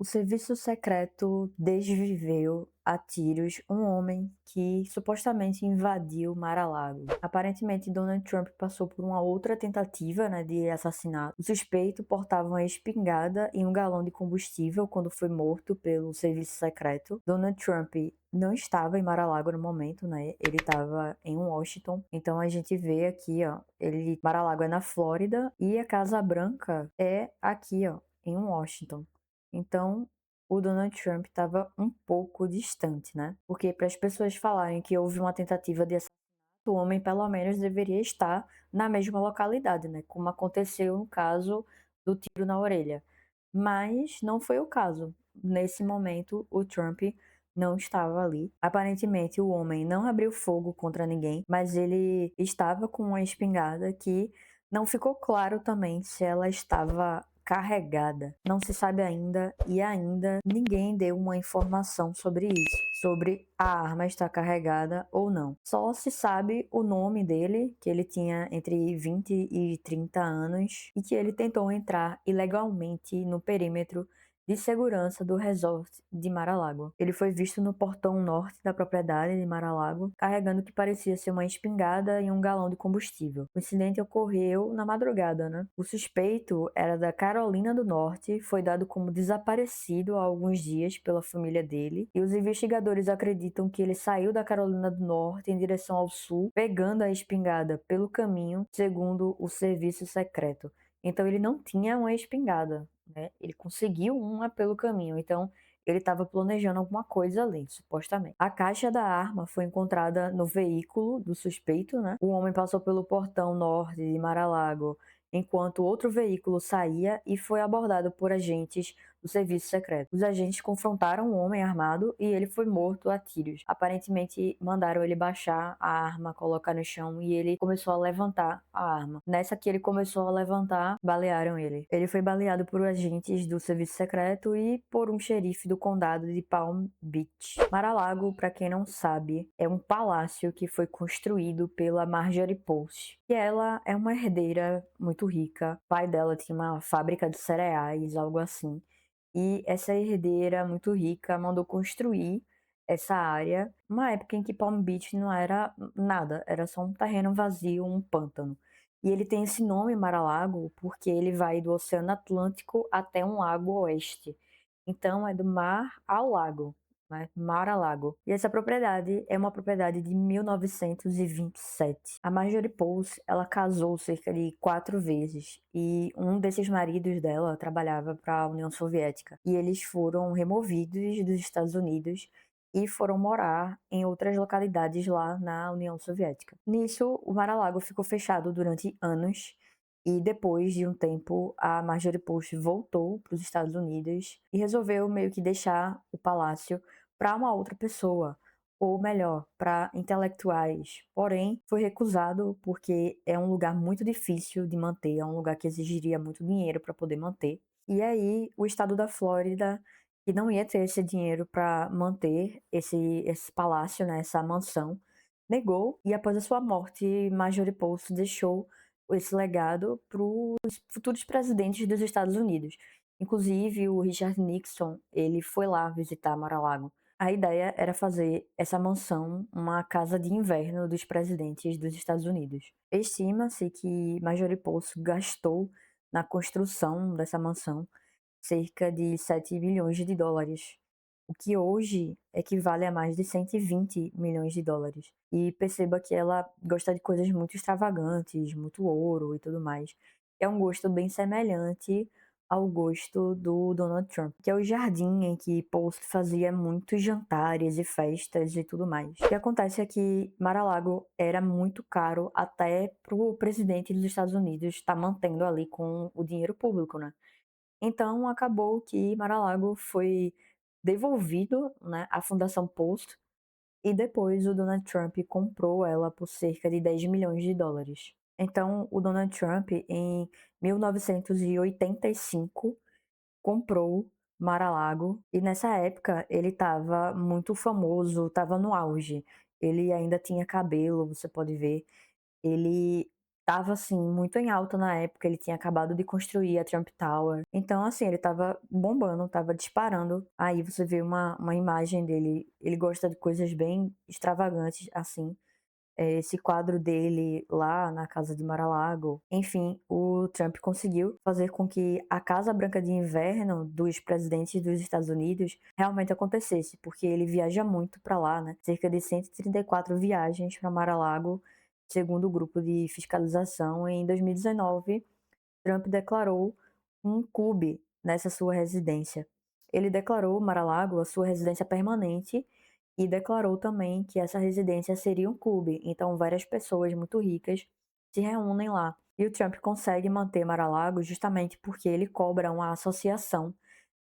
O serviço secreto desviveu a tiros um homem que supostamente invadiu Mar-a-Lago. Aparentemente, Donald Trump passou por uma outra tentativa, de assassinato. O suspeito portava uma espingarda e um galão de combustível quando foi morto pelo serviço secreto. Donald Trump não estava em Mar-a-Lago no momento, Ele estava em Washington. Então a gente vê aqui, Mar-a-Lago é na Flórida e a Casa Branca é aqui, em Washington. Então, o Donald Trump estava um pouco distante, Porque para as pessoas falarem que houve uma tentativa de assassinato, o homem pelo menos deveria estar na mesma localidade, Como aconteceu no caso do tiro na orelha. Mas não foi o caso. Nesse momento, o Trump não estava ali. Aparentemente, o homem não abriu fogo contra ninguém, mas ele estava com uma espingarda que não ficou claro também se ela estava carregada. Não se sabe ainda e ainda ninguém deu uma informação sobre isso, sobre a arma estar carregada ou não. Só se sabe o nome dele, que ele tinha entre 20 e 30 anos e que ele tentou entrar ilegalmente no perímetro de segurança do resort de Mar-a-Lago. Ele foi visto no portão norte da propriedade de Mar-a-Lago, carregando o que parecia ser uma espingarda e um galão de combustível. O incidente ocorreu na madrugada, O suspeito era da Carolina do Norte, foi dado como desaparecido há alguns dias pela família dele, e os investigadores acreditam que ele saiu da Carolina do Norte em direção ao sul, pegando a espingarda pelo caminho, segundo o serviço secreto. Então ele não tinha uma espingarda, Ele conseguiu uma pelo caminho, então ele estava planejando alguma coisa ali, supostamente. A caixa da arma foi encontrada no veículo do suspeito, O homem passou pelo portão norte de Mar-a-Lago enquanto outro veículo saía e foi abordado por agentes do serviço secreto. Os agentes confrontaram o homem armado e ele foi morto a tiros. Aparentemente, mandaram ele baixar a arma, colocar no chão e ele começou a levantar a arma. Nessa que ele começou a levantar, balearam ele. Ele foi baleado por agentes do serviço secreto e por um xerife do condado de Palm Beach. Mar-a-Lago, para quem não sabe, é um palácio que foi construído pela Marjorie Post. E ela é uma herdeira muito rica. O pai dela tinha uma fábrica de cereais, algo assim. E essa herdeira muito rica mandou construir essa área, uma época em que Palm Beach não era nada, era só um terreno vazio, um pântano. E ele tem esse nome, Mar-a-Lago, porque ele vai do Oceano Atlântico até um lago oeste. Então é do mar ao lago, Mar-a-Lago. E essa propriedade é uma propriedade de 1927. A Marjorie Post, ela casou cerca de 4 vezes e um desses maridos dela trabalhava para a União Soviética. E eles foram removidos dos Estados Unidos e foram morar em outras localidades lá na União Soviética. Nisso, o Mar-a-Lago ficou fechado durante anos e depois de um tempo, a Marjorie Post voltou para os Estados Unidos e resolveu meio que deixar o palácio para uma outra pessoa, ou melhor, para intelectuais. Porém, foi recusado porque é um lugar muito difícil de manter, é um lugar que exigiria muito dinheiro para poder manter. E aí, o estado da Flórida, que não ia ter esse dinheiro para manter esse palácio, essa mansão, negou, e após a sua morte, Marjorie Post deixou esse legado para os futuros presidentes dos Estados Unidos. Inclusive, o Richard Nixon, ele foi lá visitar Mar-a-Lago. A ideia era fazer essa mansão uma casa de inverno dos presidentes dos Estados Unidos. Estima-se que Marjorie Post gastou na construção dessa mansão cerca de 7 bilhões de dólares, o que hoje equivale a mais de 120 milhões de dólares. E perceba que ela gosta de coisas muito extravagantes, muito ouro e tudo mais. É um gosto bem semelhante ao gosto do Donald Trump, que é o jardim em que Post fazia muitos jantares e festas e tudo mais. O que acontece é que Mar-a-Lago era muito caro até para o presidente dos Estados Unidos estar mantendo ali com o dinheiro público, Então, acabou que Mar-a-Lago foi devolvido, à Fundação Post, e depois o Donald Trump comprou ela por cerca de 10 milhões de dólares. Então, o Donald Trump, em 1985, comprou Mar-a-Lago, e nessa época ele estava muito famoso, estava no auge. Ele ainda tinha cabelo, você pode ver. Ele estava, assim, muito em alta na época, ele tinha acabado de construir a Trump Tower. Então, assim, ele estava bombando, estava disparando. Aí você vê uma imagem dele, ele gosta de coisas bem extravagantes, assim. Esse quadro dele lá na casa de Mar-a-Lago. Enfim, o Trump conseguiu fazer com que a Casa Branca de Inverno dos presidentes dos Estados Unidos realmente acontecesse, porque ele viaja muito para lá, né? Cerca de 134 viagens para Mar-a-Lago, segundo o grupo de fiscalização. Em 2019, Trump declarou um clube nessa sua residência. Ele declarou Mar-a-Lago a sua residência permanente e declarou também que essa residência seria um clube, então várias pessoas muito ricas se reúnem lá. E o Trump consegue manter Mar-a-Lago justamente porque ele cobra uma associação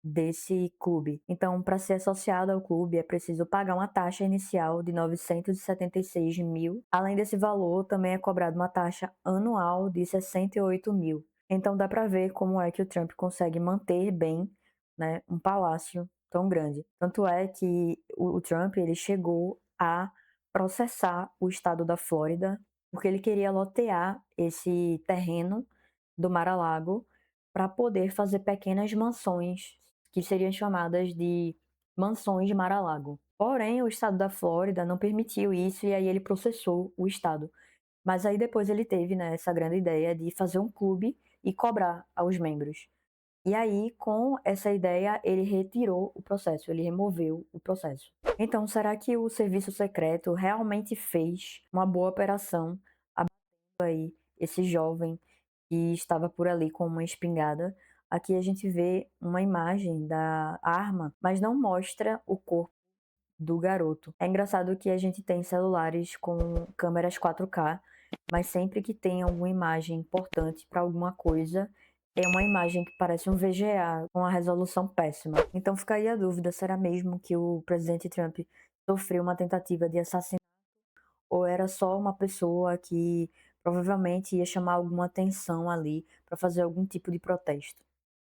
desse clube. Então, para ser associado ao clube, é preciso pagar uma taxa inicial de 976 mil. Além desse valor, também é cobrada uma taxa anual de 68 mil. Então, dá para ver como é que o Trump consegue manter bem, né, um palácio tão grande. Tanto é que o Trump ele chegou a processar o estado da Flórida porque ele queria lotear esse terreno do Mar-a-Lago para poder fazer pequenas mansões que seriam chamadas de mansões de Mar-a-Lago. Porém, o estado da Flórida não permitiu isso e aí ele processou o estado. Mas aí depois ele teve, né, essa grande ideia de fazer um clube e cobrar aos membros. E aí, com essa ideia, ele retirou o processo, ele removeu o processo. Então, será que o serviço secreto realmente fez uma boa operação abatendo aí esse jovem que estava por ali com uma espingarda? Aqui a gente vê uma imagem da arma, mas não mostra o corpo do garoto. É engraçado que a gente tem celulares com câmeras 4K, mas sempre que tem alguma imagem importante para alguma coisa, é uma imagem que parece um VGA com a resolução péssima. Então fica aí a dúvida, será mesmo que o presidente Trump sofreu uma tentativa de assassinato ou era só uma pessoa que provavelmente ia chamar alguma atenção ali para fazer algum tipo de protesto?